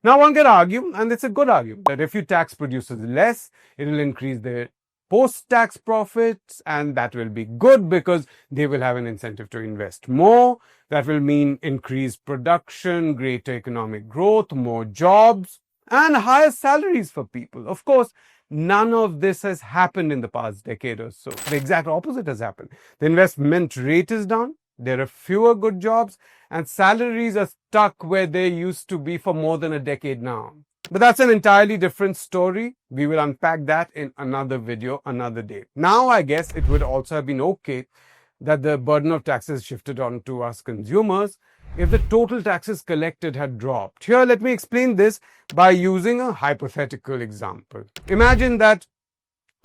Now one can argue, and it's a good argument, that if you tax producers less, it will increase their post-tax profits, and that will be good because they will have an incentive to invest more. That will mean increased production, greater economic growth, more jobs, and higher salaries for people. Of course, none of this has happened in the past decade or so. The exact opposite has happened. The investment rate is down, there are fewer good jobs, and salaries are stuck where they used to be for more than a decade now. But that's an entirely different story. We will unpack that in another video, another day. Now, I guess it would also have been okay that the burden of taxes shifted on to us consumers if the total taxes collected had dropped. Here, let me explain this by using a hypothetical example. Imagine that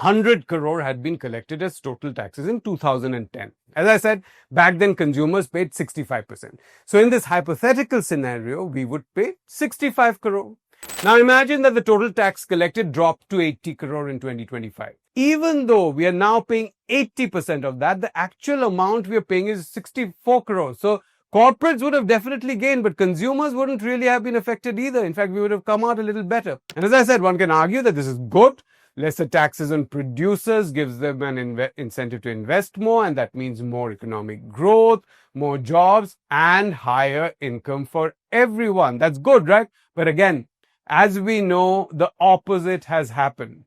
100 crore had been collected as total taxes in 2010. As I said, back then consumers paid 65%. So in this hypothetical scenario, we would pay 65 crore. Now imagine that the total tax collected dropped to 80 crore in 2025. Even though we are now paying 80% of that, the actual amount we are paying is 64 crore. So corporates would have definitely gained, but consumers wouldn't really have been affected either. In fact, we would have come out a little better. And as I said, one can argue that this is good. Lesser taxes on producers gives them an incentive to invest more, and that means more economic growth, more jobs, and higher income for everyone. That's good, right? But again, as we know, the opposite has happened.